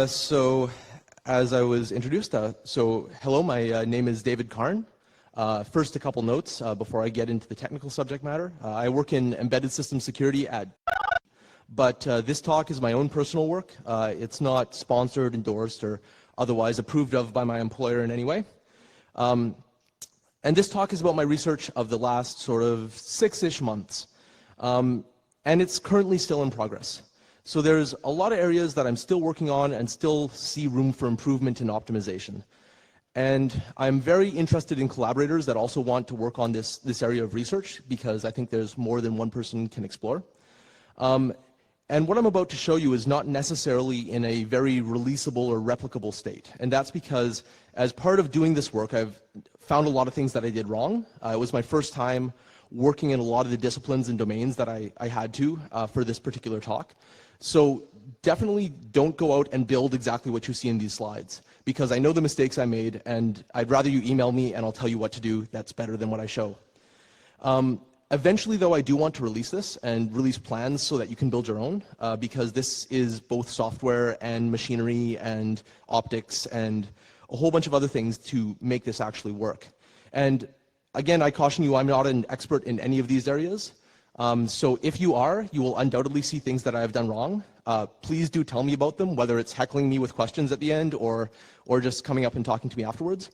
So, as I was introduced, hello, my name is David Carne. First, a couple notes before I get into the technical subject matter. I work in embedded system security but this talk is my own personal work. It's not sponsored, endorsed, or otherwise approved of by my employer in any way. And this talk is about my research of the last sort of 6-ish months. And it's currently still in progress. So there's a lot of areas that I'm still working on and still see room for improvement and optimization. And I'm very interested in collaborators that also want to work on this area of research, because I think there's more than one person can explore. And what I'm about to show you is not necessarily in a very releasable or replicable state. And that's because as part of doing this work, I've found a lot of things that I did wrong. It was my first time working in a lot of the disciplines and domains that I had to for this particular talk. So definitely don't go out and build exactly what you see in these slides, because I know the mistakes I made, and I'd rather you email me and I'll tell you what to do. That's better than what I show. Eventually, though, I do want to release this and release plans so that you can build your own, because this is both software and machinery and optics and a whole bunch of other things to make this actually work. And again, I caution you, I'm not an expert in any of these areas. So if you are, you will undoubtedly see things that I have done wrong. Please do tell me about them, whether it's heckling me with questions at the end or just coming up and talking to me afterwards.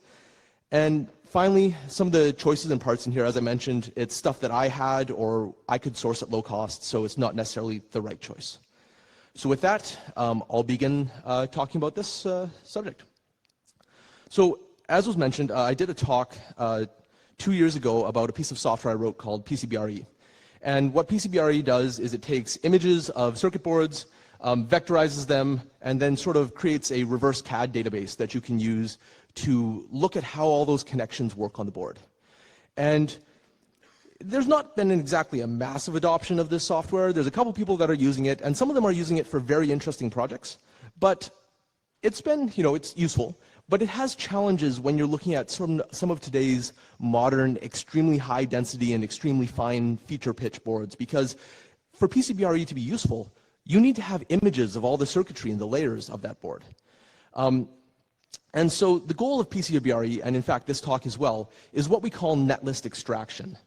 And finally, some of the choices and parts in here, as I mentioned, it's stuff that I had or I could source at low cost, so it's not necessarily the right choice. So with that, I'll begin talking about this subject. So as was mentioned, I did a talk 2 years ago about a piece of software I wrote called PCBRE. And what PCBRE does is it takes images of circuit boards, vectorizes them, and then sort of creates a reverse CAD database that you can use to look at how all those connections work on the board. And there's not been exactly a massive adoption of this software. There's a couple people that are using it, and some of them are using it for very interesting projects. But it's been, it's useful. But it has challenges when you're looking at some of today's modern, extremely high density and extremely fine feature pitch boards, because for PCBRE to be useful, you need to have images of all the circuitry and the layers of that board. And so the goal of PCBRE, and in fact this talk as well, is what we call netlist extraction.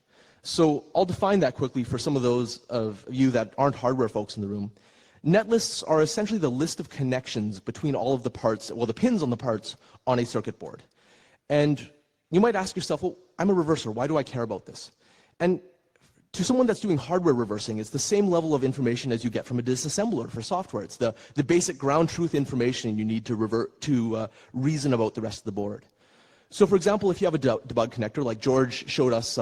So I'll define that quickly for some of those of you that aren't hardware folks in the room. Netlists are essentially the list of connections between all of the parts, well, the pins on the parts on a circuit board. And you might ask yourself, well, I'm a reverser, why do I care about this? And to someone that's doing hardware reversing, it's the same level of information as you get from a disassembler for software. It's the basic ground truth information you need to reason about the rest of the board. So for example, if you have a debug connector, like George showed us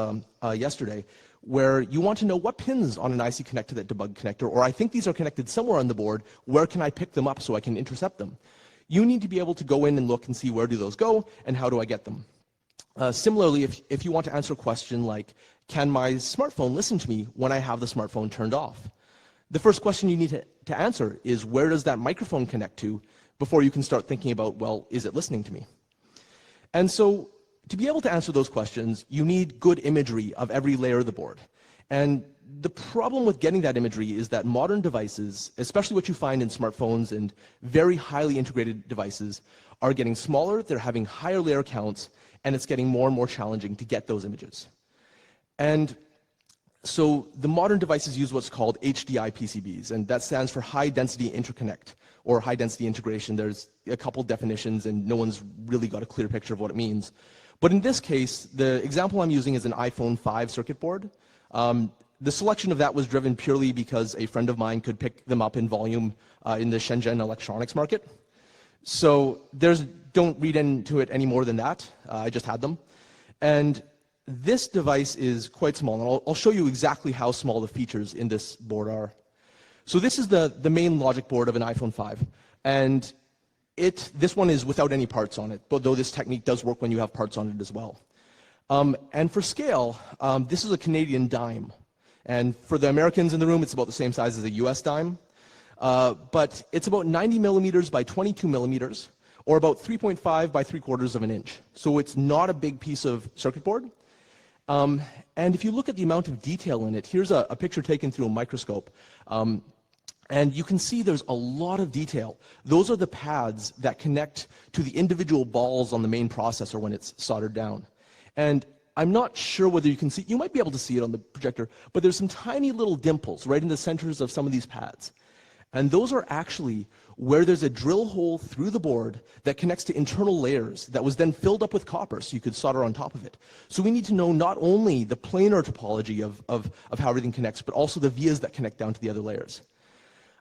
yesterday, where you want to know what pins on an IC connect to that debug connector, or I think these are connected somewhere on the board, where can I pick them up so I can intercept them? You need to be able to go in and look and see where do those go and how do I get them. Similarly, if you want to answer a question like, can my smartphone listen to me when I have the smartphone turned off? The first question you need to answer is, where does that microphone connect to before you can start thinking about, well, is it listening to me? And so to be able to answer those questions, you need good imagery of every layer of the board. And the problem with getting that imagery is that modern devices, especially what you find in smartphones and very highly integrated devices, are getting smaller, they're having higher layer counts, and it's getting more and more challenging to get those images. And so the modern devices use what's called HDI PCBs, and that stands for high density interconnect, or high density integration. There's a couple definitions, and no one's really got a clear picture of what it means. But in this case, the example I'm using is an iPhone 5 circuit board. The selection of that was driven purely because a friend of mine could pick them up in volume in the Shenzhen electronics market. So don't read into it any more than that. I just had them. And this device is quite small, and I'll show you exactly how small the features in this board are. So this is the main logic board of an iPhone 5. And this one is without any parts on it, but though this technique does work when you have parts on it as well. And for scale, this is a Canadian dime. And for the Americans in the room, it's about the same size as a US dime. But it's about 90 millimeters by 22 millimeters, or about 3.5 by 3/4 of an inch. So it's not a big piece of circuit board. And if you look at the amount of detail in it, here's a picture taken through a microscope. And you can see there's a lot of detail. Those are the pads that connect to the individual balls on the main processor when it's soldered down. And I'm not sure whether you can see, you might be able to see it on the projector, but there's some tiny little dimples right in the centers of some of these pads. And those are actually where there's a drill hole through the board that connects to internal layers that was then filled up with copper so you could solder on top of it. So we need to know not only the planar topology of how everything connects, but also the vias that connect down to the other layers.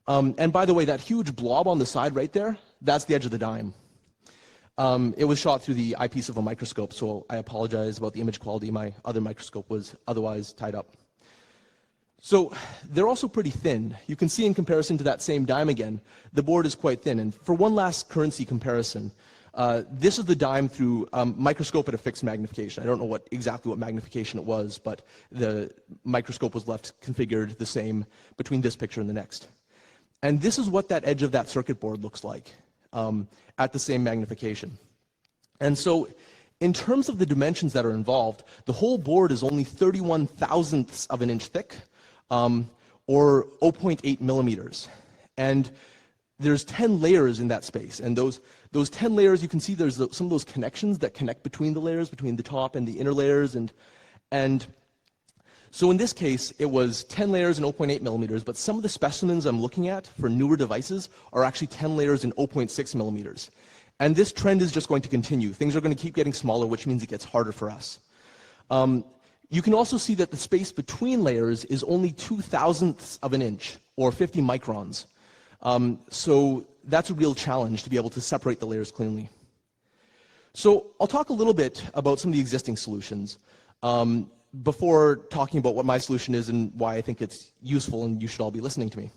And by the way, that huge blob on the side right there, that's the edge of the dime. It was shot through the eyepiece of a microscope, so I apologize about the image quality. My other microscope was otherwise tied up. So they're also pretty thin. You can see in comparison to that same dime again, the board is quite thin. And for one last currency comparison, this is the dime through microscope at a fixed magnification. I don't know exactly what magnification it was, but the microscope was left configured the same between this picture and the next. And this is what that edge of that circuit board looks like at the same magnification. And so in terms of the dimensions that are involved, the whole board is only 31 thousandths of an inch thick, or 0.8 millimeters. And there's 10 layers in that space. And those 10 layers, you can see there's some of those connections that connect between the layers, between the top and the inner layers. And so in this case, it was 10 layers in 0.8 millimeters, but some of the specimens I'm looking at for newer devices are actually 10 layers in 0.6 millimeters. And this trend is just going to continue. Things are going to keep getting smaller, which means it gets harder for us. You can also see that the space between layers is only 2/1000ths of an inch, or 50 microns. So that's a real challenge to be able to separate the layers cleanly. So I'll talk a little bit about some of the existing solutions before talking about what my solution is and why I think it's useful and you should all be listening to me.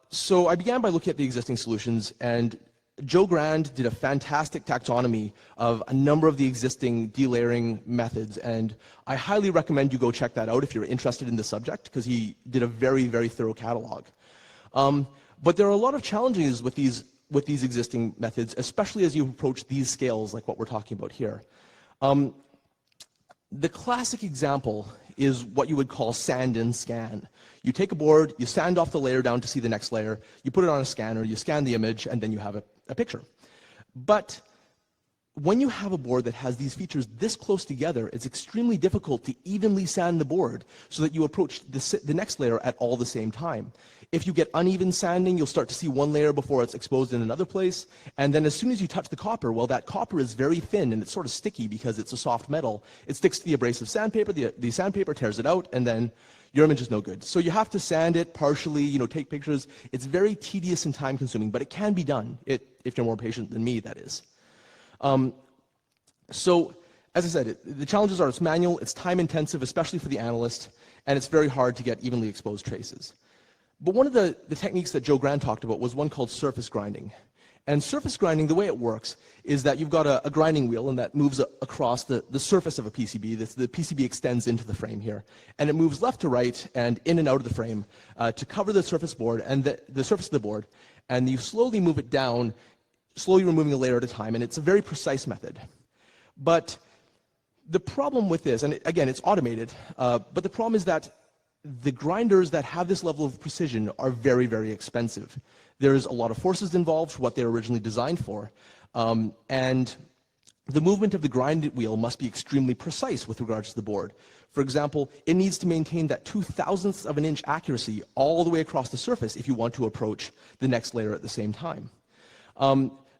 So I began by looking at the existing solutions, and Joe Grand did a fantastic taxonomy of a number of the existing delayering methods, and I highly recommend you go check that out if you're interested in the subject, because he did a very, very thorough catalog. But there are a lot of challenges with these existing methods, especially as you approach these scales like what we're talking about here. The classic example is what you would call sand and scan. You take a board, you sand off the layer down to see the next layer, you put it on a scanner, you scan the image, and then you have a picture. But when you have a board that has these features this close together, it's extremely difficult to evenly sand the board so that you approach the next layer at all the same time. If you get uneven sanding, you'll start to see one layer before it's exposed in another place, and then as soon as you touch the copper, well, that copper is very thin and it's sort of sticky because it's a soft metal. It sticks to the abrasive sandpaper, the sandpaper tears it out, and then your image is no good. So you have to sand it partially, take pictures. It's very tedious and time consuming, but it can be done, if you're more patient than me, that is. So, as I said, the challenges are it's manual, it's time intensive, especially for the analyst, and it's very hard to get evenly exposed traces. But one of the techniques that Joe Grand talked about was one called surface grinding. And surface grinding, the way it works is that you've got a grinding wheel, and that moves across the surface of a PCB. The PCB extends into the frame here, and it moves left to right and in and out of the frame to cover the surface board and the surface of the board. And you slowly move it down, slowly removing a layer at a time, and it's a very precise method. But the problem with this, and again, it's automated, but the problem is that the grinders that have this level of precision are very, very expensive. There's a lot of forces involved for what they're originally designed for, and the movement of the grind wheel must be extremely precise with regards to the board. For example, it needs to maintain that 2/1000ths of an inch accuracy all the way across the surface if you want to approach the next layer at the same time.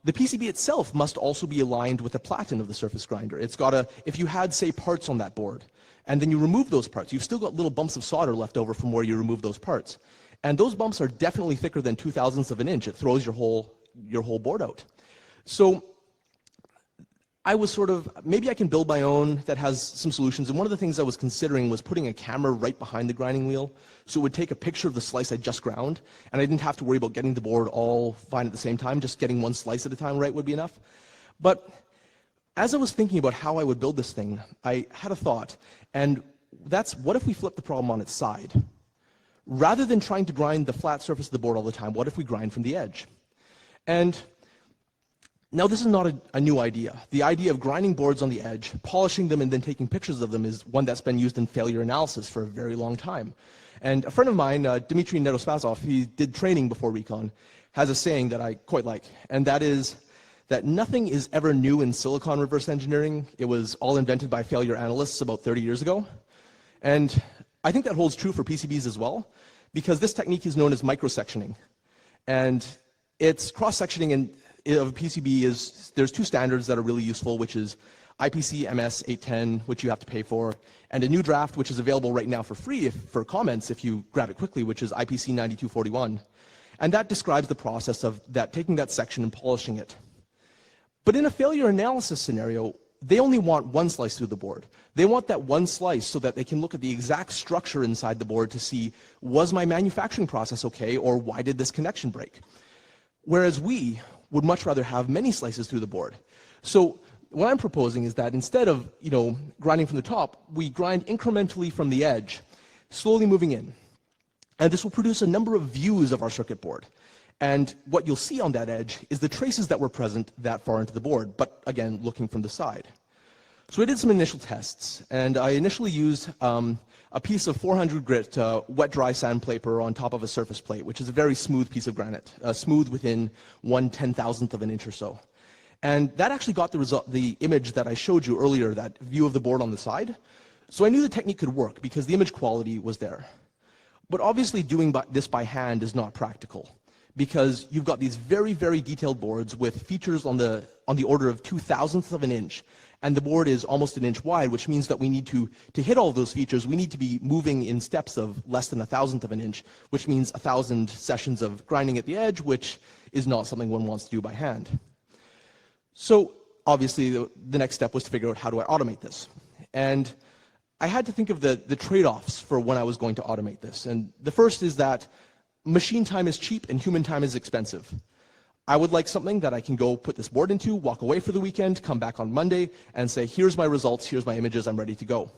The PCB itself must also be aligned with the platen of the surface grinder. It's got to, if you had, say, parts on that board, and then you remove those parts, you've still got little bumps of solder left over from where you remove those parts. And those bumps are definitely thicker than 2/1000ths of an inch. It throws your whole board out. So I was sort of, maybe I can build my own that has some solutions. And one of the things I was considering was putting a camera right behind the grinding wheel, so it would take a picture of the slice I just ground, and I didn't have to worry about getting the board all fine at the same time. Just getting one slice at a time right would be enough. But as I was thinking about how I would build this thing, I had a thought, and that's, what if we flip the problem on its side? Rather than trying to grind the flat surface of the board all the time, what if we grind from the edge? And Now, this is not a new idea. The idea of grinding boards on the edge, polishing them, and then taking pictures of them is one that's been used in failure analysis for a very long time. And a friend of mine, Dmitry Nedospazov, he did training before REcon, has a saying that I quite like, and that is that nothing is ever new in silicon reverse engineering. It was all invented by failure analysts about 30 years ago. And I think that holds true for PCBs as well, because this technique is known as microsectioning. And it's cross-sectioning of a PCB there's two standards that are really useful, which is IPC MS 810, which you have to pay for, and a new draft, which is available right now for free for comments if you grab it quickly, which is IPC 9241. And that describes the process of taking that section and polishing it. But in a failure analysis scenario, they only want one slice through the board. They want that one slice so that they can look at the exact structure inside the board to see, was my manufacturing process okay, or why did this connection break? Whereas we would much rather have many slices through the board. So what I'm proposing is that instead of grinding from the top, we grind incrementally from the edge, slowly moving in. And this will produce a number of views of our circuit board. And what you'll see on that edge is the traces that were present that far into the board, but again, looking from the side. So I did some initial tests, and I initially used a piece of 400 grit wet dry sandpaper on top of a surface plate, which is a very smooth piece of granite, smooth within 1/10,000th of an inch or so. And that actually got the image that I showed you earlier, that view of the board on the side. So I knew the technique could work because the image quality was there. But obviously doing this by hand is not practical, because you've got these very, very detailed boards with features on the order of 2/1000th of an inch, and the board is almost an inch wide, which means that we need to hit all of those features, we need to be moving in steps of less than 1/1000th of an inch, which means 1,000 sessions of grinding at the edge, which is not something one wants to do by hand. So obviously the next step was to figure out, how do I automate this? And I had to think of the trade-offs for when I was going to automate this. And the first is that machine time is cheap and human time is expensive. I would like something that I can go put this board into, walk away for the weekend, come back on Monday, and say, here's my results, here's my images, I'm ready to go.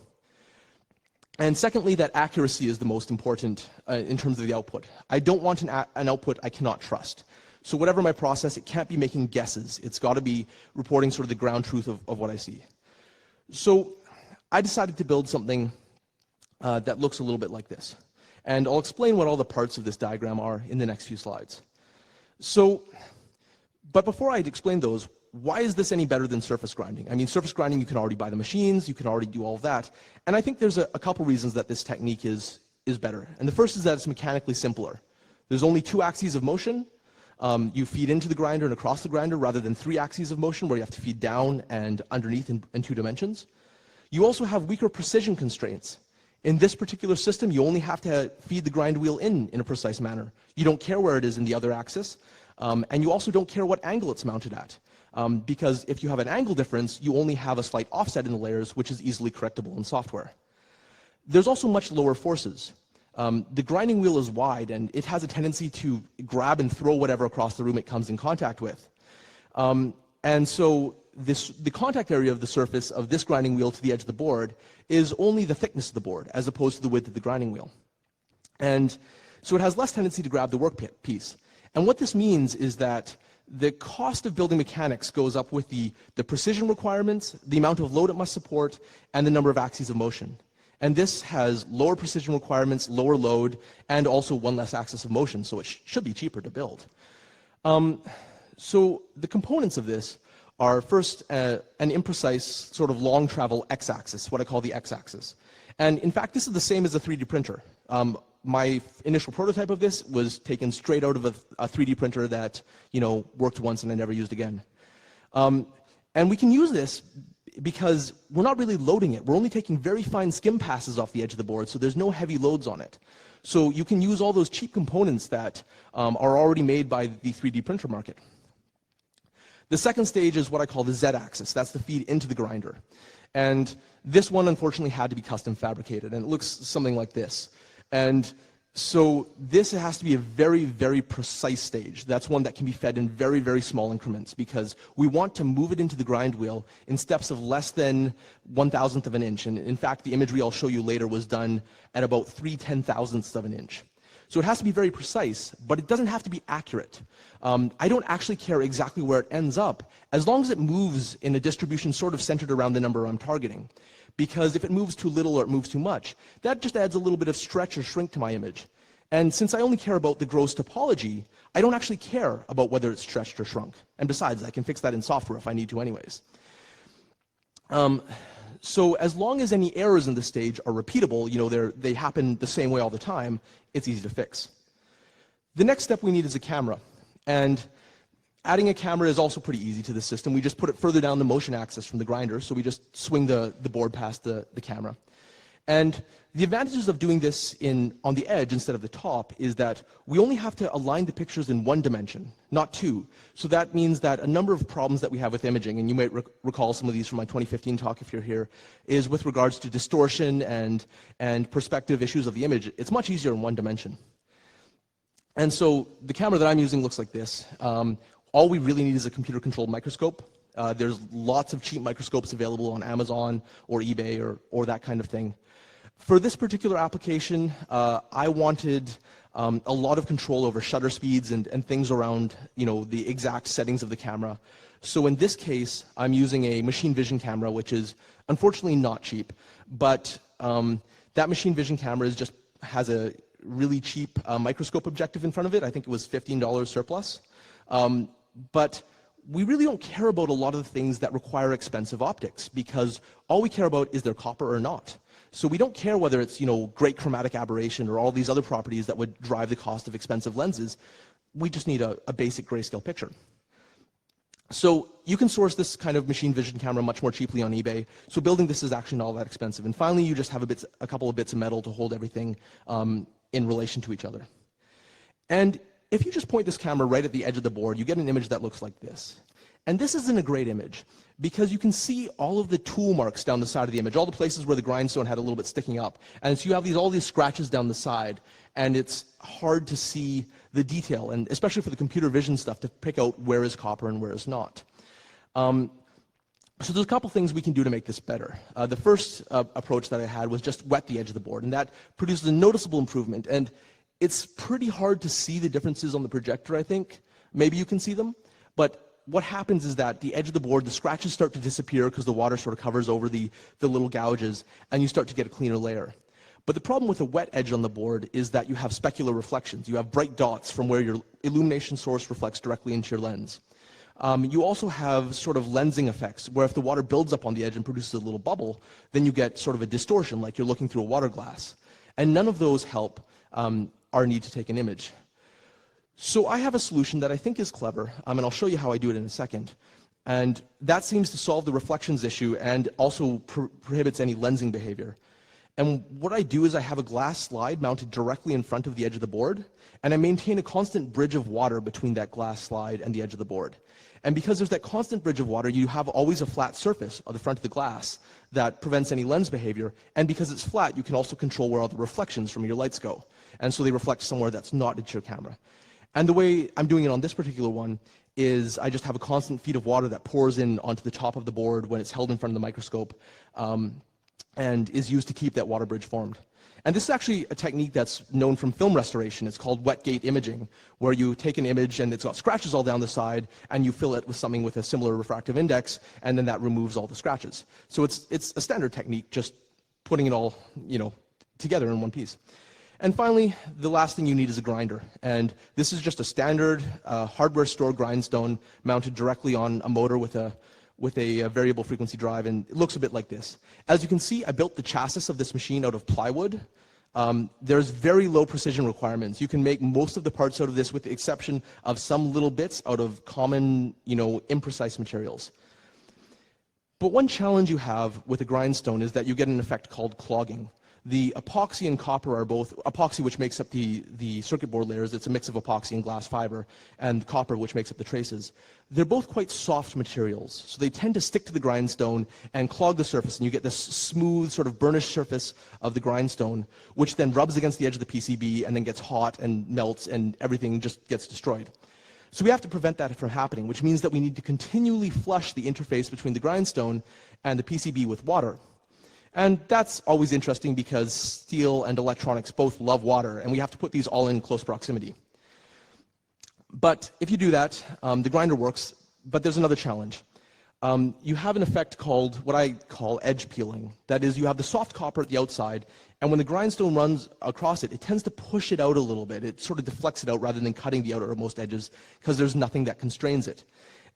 And secondly, that accuracy is the most important in terms of the output. I don't want an output I cannot trust. So whatever my process, it can't be making guesses. It's got to be reporting sort of the ground truth of what I see. So I decided to build something that looks a little bit like this. And I'll explain what all the parts of this diagram are in the next few slides. But before I explain those, why is this any better than surface grinding? I mean, surface grinding, you can already buy the machines, you can already do all of that. And I think there's a couple reasons that this technique is better. And the first is that it's mechanically simpler. There's only 2 axes of motion. You feed into the grinder and across the grinder rather than 3 axes of motion where you have to feed down and underneath in 2 dimensions. You also have weaker precision constraints. In this particular system, you only have to feed the grind wheel in a precise manner. You don't care where it is in the other axis, and you also don't care what angle it's mounted at, because if you have an angle difference, you only have a slight offset in the layers, which is easily correctable in software. There's also much lower forces. The grinding wheel is wide, and it has a tendency to grab and throw whatever across the room it comes in contact with. And so the contact area of the surface of this grinding wheel to the edge of the board is only the thickness of the board, as opposed to the width of the grinding wheel. And so it has less tendency to grab the workpiece. And what this means is that the cost of building mechanics goes up with the precision requirements, the amount of load it must support, and the number of axes of motion. And this has lower precision requirements, lower load, and also 1 less axis of motion, so it should be cheaper to build. So the components of this are first an imprecise sort of long travel x-axis, what I call the x-axis. And in fact, this is the same as a 3D printer. My initial prototype of this was taken straight out of a 3D printer that worked once and I never used again. And we can use this because we're not really loading it. We're only taking very fine skim passes off the edge of the board, so there's no heavy loads on it. So you can use all those cheap components that are already made by the 3D printer market. The second stage is what I call the Z-axis. That's the feed into the grinder. And this one, unfortunately, had to be custom fabricated, and it looks something like this. And so this has to be a very, very precise stage. That's one that can be fed in very, very small increments, because we want to move it into the grind wheel in steps of less than 1/1000th of an inch. And in fact, the imagery I'll show you later was done at about 3/10,000ths of an inch. So it has to be very precise, but it doesn't have to be accurate. I don't actually care exactly where it ends up, as long as it moves in a distribution sort of centered around the number I'm targeting. Because if it moves too little or it moves too much, that just adds a little bit of stretch or shrink to my image. And since I only care about the gross topology, I don't actually care about whether it's stretched or shrunk. And besides, I can fix that in software if I need to anyways. So as long as any errors in the stage are repeatable, they happen the same way all the time, it's easy to fix. The next step we need is a camera. And adding a camera is also pretty easy to the system. We just put it further down the motion axis from the grinder, so we just swing the board past the camera. And the advantages of doing this on the edge instead of the top is that we only have to align the pictures in one dimension, not two. So that means that a number of problems that we have with imaging, and you might recall some of these from my 2015 talk if you're here, is with regards to distortion and perspective issues of the image. It's much easier in one dimension. And so the camera that I'm using looks like this. All we really need is a computer-controlled microscope. There's lots of cheap microscopes available on Amazon or eBay or that kind of thing. For this particular application, I wanted a lot of control over shutter speeds and things around the exact settings of the camera. So in this case, I'm using a machine vision camera, which is unfortunately not cheap. But that machine vision camera has a really cheap microscope objective in front of it. I think it was $15 surplus. But we really don't care about a lot of the things that require expensive optics, because all we care about is their copper or not. So we don't care whether it's great chromatic aberration or all these other properties that would drive the cost of expensive lenses. We just need a basic grayscale picture. So you can source this kind of machine vision camera much more cheaply on eBay. So building this is actually not all that expensive. And finally, you just have a couple of bits of metal to hold everything in relation to each other. And if you just point this camera right at the edge of the board, you get an image that looks like this. And this isn't a great image, because you can see all of the tool marks down the side of the image, all the places where the grindstone had a little bit sticking up. And so you have all these scratches down the side, and it's hard to see the detail, and especially for the computer vision stuff, to pick out where is copper and where is not. So there's a couple things we can do to make this better. The first approach that I had was just wet the edge of the board, and that produces a noticeable improvement. And it's pretty hard to see the differences on the projector, I think. Maybe you can see them, but what happens is that the edge of the board, the scratches start to disappear because the water sort of covers over the little gouges, and you start to get a cleaner layer. But the problem with a wet edge on the board is that you have specular reflections. You have bright dots from where your illumination source reflects directly into your lens. You also have sort of lensing effects, where if the water builds up on the edge and produces a little bubble, then you get sort of a distortion, like you're looking through a water glass. And none of those help our need to take an image. So I have a solution that I think is clever, and I'll show you how I do it in a second. And that seems to solve the reflections issue and also prohibits any lensing behavior. And what I do is I have a glass slide mounted directly in front of the edge of the board, and I maintain a constant bridge of water between that glass slide and the edge of the board. And because there's that constant bridge of water, you have always a flat surface on the front of the glass that prevents any lens behavior. And because it's flat, you can also control where all the reflections from your lights go. And so they reflect somewhere that's not into your camera. And the way I'm doing it on this particular one is I just have a constant feed of water that pours in onto the top of the board when it's held in front of the microscope, and is used to keep that water bridge formed. And this is actually a technique that's known from film restoration. It's called wet gate imaging, where you take an image and it's got scratches all down the side, and you fill it with something with a similar refractive index, and then that removes all the scratches. So it's a standard technique, just putting it all together in one piece. And finally, the last thing you need is a grinder. And this is just a standard hardware store grindstone mounted directly on a motor with a variable frequency drive, and it looks a bit like this. As you can see, I built the chassis of this machine out of plywood. There's very low precision requirements. You can make most of the parts out of this, with the exception of some little bits out of common, imprecise materials. But one challenge you have with a grindstone is that you get an effect called clogging. The epoxy and copper are both, epoxy which makes up the circuit board layers, it's a mix of epoxy and glass fiber, and copper which makes up the traces. They're both quite soft materials, so they tend to stick to the grindstone and clog the surface, and you get this smooth sort of burnished surface of the grindstone, which then rubs against the edge of the PCB and then gets hot and melts, and everything just gets destroyed. So we have to prevent that from happening, which means that we need to continually flush the interface between the grindstone and the PCB with water. And that's always interesting because steel and electronics both love water, and we have to put these all in close proximity. But if you do that, the grinder works, but there's another challenge. You have an effect called what I call edge peeling. That is, you have the soft copper at the outside, and when the grindstone runs across it, it tends to push it out a little bit. It sort of deflects it out rather than cutting the outermost edges because there's nothing that constrains it.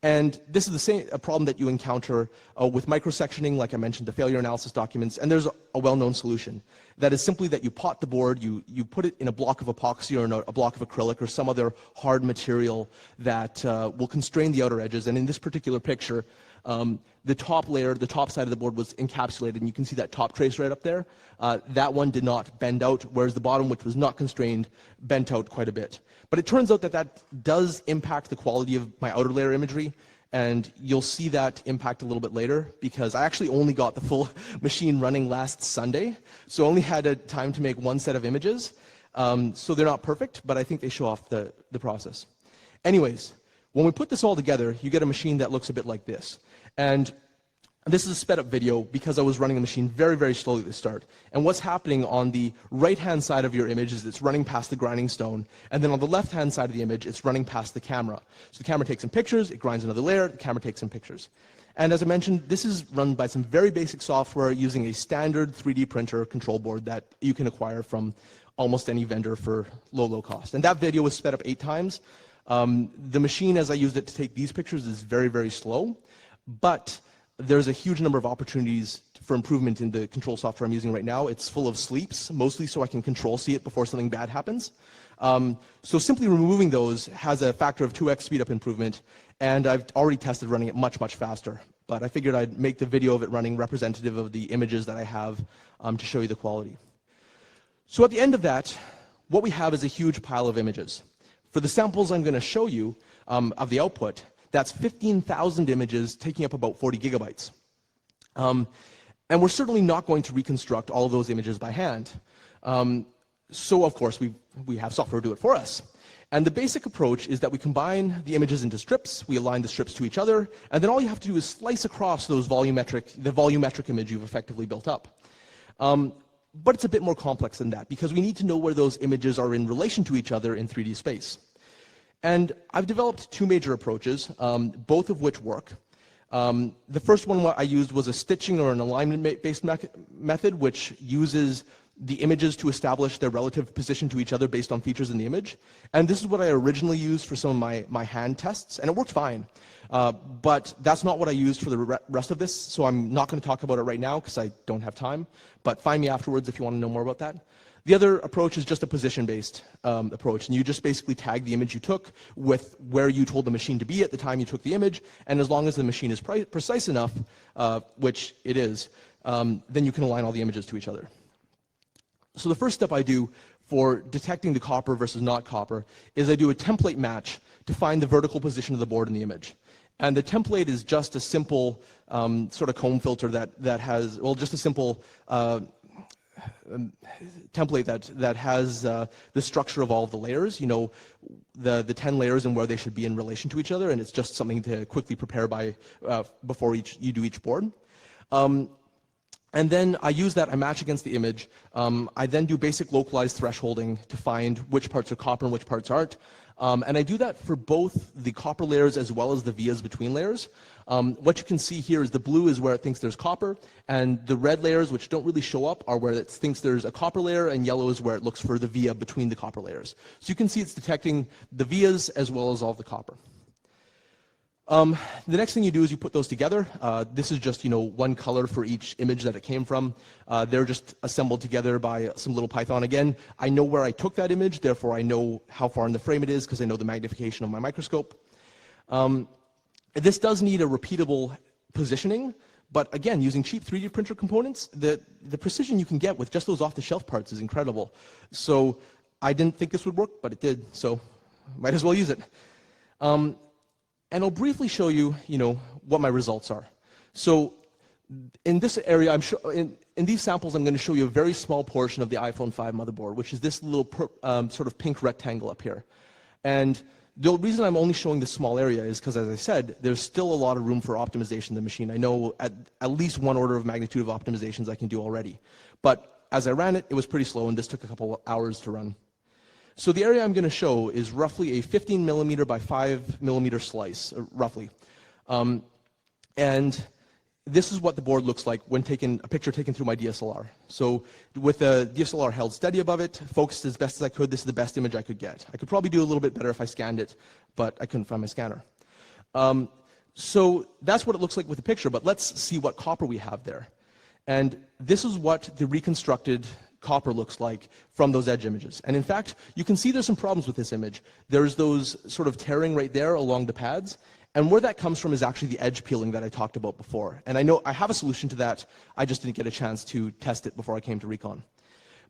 And this is a problem that you encounter with microsectioning, like I mentioned, the failure analysis documents, and there's a well-known solution. That is simply that you pot the board, you put it in a block of epoxy or in a block of acrylic or some other hard material that will constrain the outer edges. And in this particular picture, the top layer, the top side of the board was encapsulated, and you can see that top trace right up there. That one did not bend out, whereas the bottom, which was not constrained, bent out quite a bit. But it turns out that that does impact the quality of my outer layer imagery, and you'll see that impact a little bit later, because I actually only got the full machine running last Sunday, so only had time to make one set of images. So they're not perfect, but I think they show off the process. Anyways, when we put this all together, you get a machine that looks a bit like this. And this is a sped up video because I was running the machine very, very slowly at the start. And what's happening on the right-hand side of your image is it's running past the grinding stone, and then on the left-hand side of the image, it's running past the camera. So the camera takes some pictures, it grinds another layer, the camera takes some pictures. And as I mentioned, this is run by some very basic software using a standard 3D printer control board that you can acquire from almost any vendor for low cost. And that video was sped up 8 times. The machine, as I used it to take these pictures, is very, very slow, but there's a huge number of opportunities for improvement in the control software I'm using right now. It's full of sleeps, mostly so I can control see it before something bad happens. So simply removing those has a factor of 2x speed up improvement, and I've already tested running it much, much faster. But I figured I'd make the video of it running representative of the images that I have to show you the quality. So at the end of that, what we have is a huge pile of images. For the samples I'm going to show you of the output, that's 15,000 images taking up about 40 gigabytes. And we're certainly not going to reconstruct all of those images by hand. So of course, we have software do it for us. And the basic approach is that we combine the images into strips, we align the strips to each other, and then all you have to do is slice across the volumetric image you've effectively built up. But it's a bit more complex than that, because we need to know where those images are in relation to each other in 3D space. And I've developed 2 major approaches, both of which work. The first one I used was a stitching or an alignment-based method, which uses the images to establish their relative position to each other based on features in the image. And this is what I originally used for some of my hand tests, and it worked fine. But that's not what I used for the rest of this, so I'm not going to talk about it right now because I don't have time. But find me afterwards if you want to know more about that. The other approach is just a position-based approach, and you just basically tag the image you took with where you told the machine to be at the time you took the image, and as long as the machine is precise enough, which it is, then you can align all the images to each other. So the first step I do for detecting the copper versus not copper is I do a template match to find the vertical position of the board in the image. And the template is just a simple sort of comb filter that has, well, just a simple template that has the structure of all of the layers, you know, the 10 layers and where they should be in relation to each other, and it's just something to quickly prepare by before you do each board. And then I use that, I match against the image. I then do basic localized thresholding to find which parts are copper and which parts aren't. And I do that for both the copper layers as well as the vias between layers. What you can see here is the blue is where it thinks there's copper, and the red layers, which don't really show up, are where it thinks there's a copper layer, and yellow is where it looks for the via between the copper layers. So you can see it's detecting the vias as well as all the copper. The next thing you do is you put those together. This is just, you know, one color for each image that it came from. They're just assembled together by some little Python. Again, I know where I took that image, therefore I know how far in the frame it is because I know the magnification of my microscope. This does need a repeatable positioning, but again, using cheap 3D printer components, the precision you can get with just those off-the-shelf parts is incredible. So I didn't think this would work, but it did, so might as well use it. And I'll briefly show you, you know, what my results are. So in this area, in these samples, I'm going to show you a very small portion of the iPhone 5 motherboard, which is this little sort of pink rectangle up here. And The reason I'm only showing this small area is because, as I said, there's still a lot of room for optimization in the machine. I know at least one order of magnitude of optimizations I can do already. But as I ran it, it was pretty slow, and this took a couple of hours to run. So the area I'm going to show is roughly a 15 millimeter by 5 millimeter slice, roughly. And this is what the board looks like when a picture taken through my DSLR. So with the DSLR held steady above it, focused as best as I could, this is the best image I could get. I could probably do a little bit better if I scanned it, but I couldn't find my scanner. So that's what it looks like with the picture, but let's see what copper we have there. And this is what the reconstructed copper looks like from those edge images. And in fact, you can see there's some problems with this image. There's those sort of tearing right there along the pads. And where that comes from is actually the edge peeling that I talked about before. And I know I have a solution to that. I just didn't get a chance to test it before I came to REcon.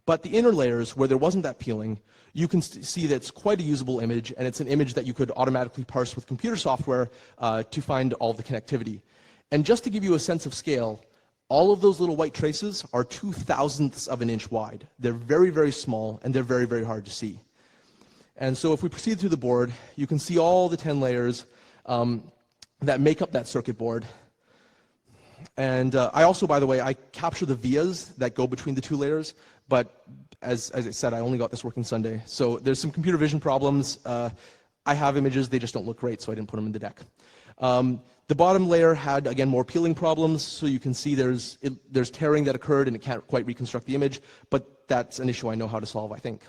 But the inner layers, where there wasn't that peeling, you can see that it's quite a usable image, and it's an image that you could automatically parse with computer software to find all the connectivity. And just to give you a sense of scale, all of those little white traces are 2/1000ths of an inch wide. They're very, very small, and they're very, very hard to see. And so if we proceed through the board, you can see all the 10 layers that make up that circuit board. And I also, by the way, I capture the vias that go between the two layers, but as I said, I only got this working Sunday. So there's some computer vision problems. I have images, they just don't look great, so I didn't put them in the deck. The bottom layer had, again, more peeling problems, so you can see there's tearing that occurred and it can't quite reconstruct the image, but that's an issue I know how to solve, I think.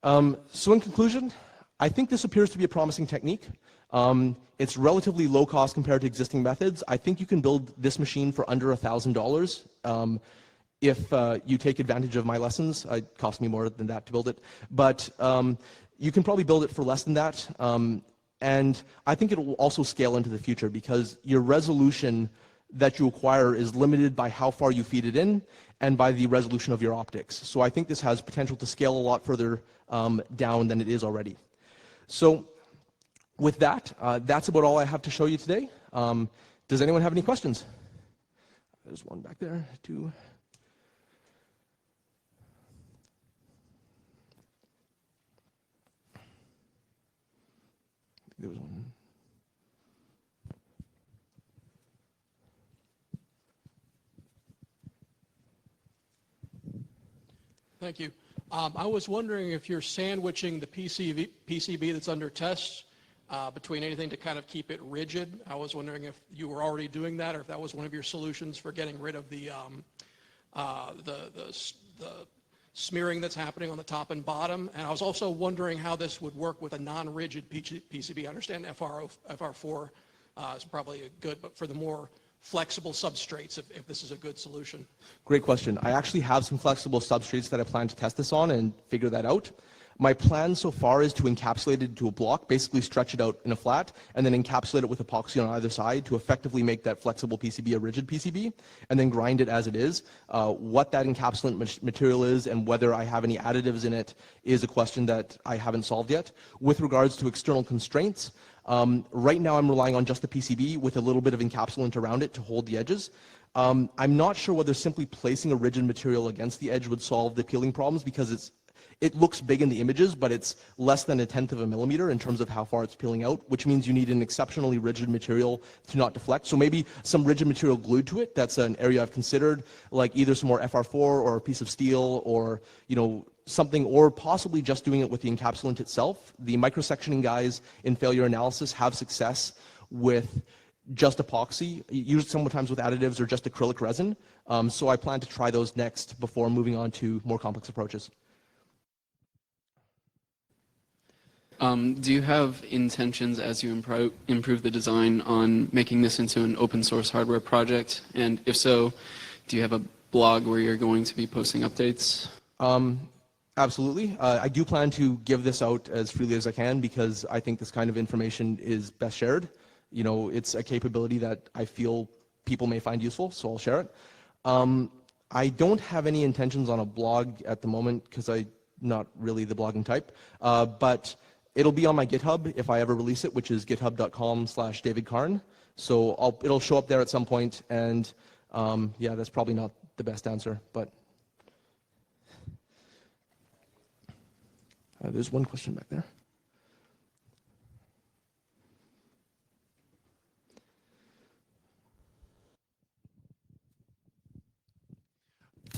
So in conclusion, I think this appears to be a promising technique. It's relatively low cost compared to existing methods. I think you can build this machine for under $1,000 if you take advantage of my lessons. It cost me more than that to build it, but you can probably build it for less than that. And I think it will also scale into the future because your resolution that you acquire is limited by how far you feed it in and by the resolution of your optics. So I think this has potential to scale a lot further down than it is already. So with that, that's about all I have to show you today. Does anyone have any questions? There's one back there, two. There was one. Thank you. I was wondering if you're sandwiching the PCB that's under test between anything to kind of keep it rigid. I was wondering if you were already doing that or if that was one of your solutions for getting rid of the smearing that's happening on the top and bottom. And I was also wondering how this would work with a non-rigid PCB. I understand FR4 is probably good, but for the more flexible substrates, if this is a good solution. Great question. I actually have some flexible substrates that I plan to test this on and figure that out. My plan so far is to encapsulate it into a block, basically stretch it out in a flat, and then encapsulate it with epoxy on either side to effectively make that flexible PCB a rigid PCB, and then grind it as it is. What that encapsulant material is and whether I have any additives in it is a question that I haven't solved yet. With regards to external constraints, right now I'm relying on just the PCB with a little bit of encapsulant around it to hold the edges. I'm not sure whether simply placing a rigid material against the edge would solve the peeling problems because it looks big in the images, but it's less than 1/10 of a millimeter in terms of how far it's peeling out, which means you need an exceptionally rigid material to not deflect. So maybe some rigid material glued to it. That's an area I've considered, like either some more FR4 or a piece of steel or something, or possibly just doing it with the encapsulant itself. The microsectioning guys in failure analysis have success with just epoxy, used sometimes with additives or just acrylic resin. So I plan to try those next before moving on to more complex approaches. Do you have intentions as you improve the design on making this into an open source hardware project? And if so, do you have a blog where you're going to be posting updates? Absolutely. I do plan to give this out as freely as I can because I think this kind of information is best shared. It's a capability that I feel people may find useful, so I'll share it. I don't have any intentions on a blog at the moment because I'm not really the blogging type, but it'll be on my GitHub if I ever release it, which is github.com/DavidKarn. So it'll show up there at some point, and yeah, that's probably not the best answer, but there's one question back there.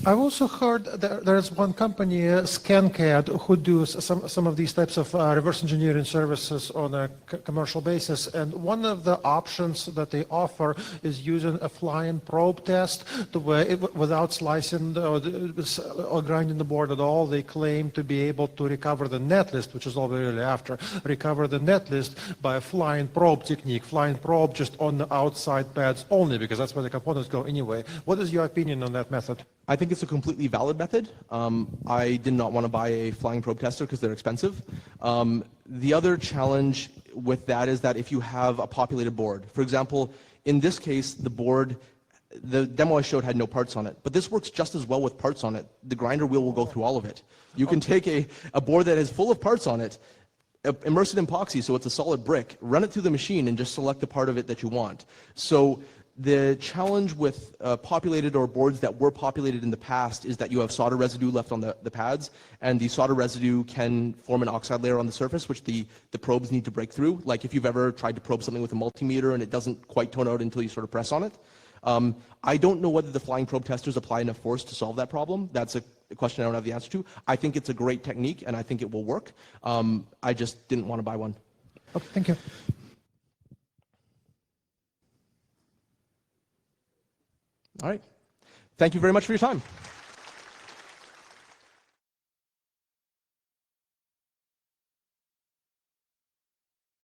I've also heard that there's one company, ScanCAD, who do some of these types of reverse engineering services on a commercial basis. And one of the options that they offer is using a flying probe test to where without slicing or grinding the board at all, they claim to be able to recover the netlist, which is all we're really after, recover the netlist by a flying probe technique. Flying probe just on the outside pads only, because that's where the components go anyway. What is your opinion on that method? I think it's a completely valid method. I did not want to buy a flying probe tester because they're expensive. The other challenge with that is that if you have a populated board, for example, in this case, the board, the demo I showed had no parts on it, but this works just as well with parts on it. The grinder wheel will go through all of it. You can take a board that is full of parts on it, immerse it in epoxy so it's a solid brick, run it through the machine and just select the part of it that you want. So the challenge with populated or boards that were populated in the past is that you have solder residue left on the pads, and the solder residue can form an oxide layer on the surface, which the probes need to break through. Like if you've ever tried to probe something with a multimeter and it doesn't quite tone out until you sort of press on it. I don't know whether the flying probe testers apply enough force to solve that problem. That's a question I don't have the answer to. I think it's a great technique, and I think it will work. I just didn't want to buy one. Okay, thank you. All right. Thank you very much for your time.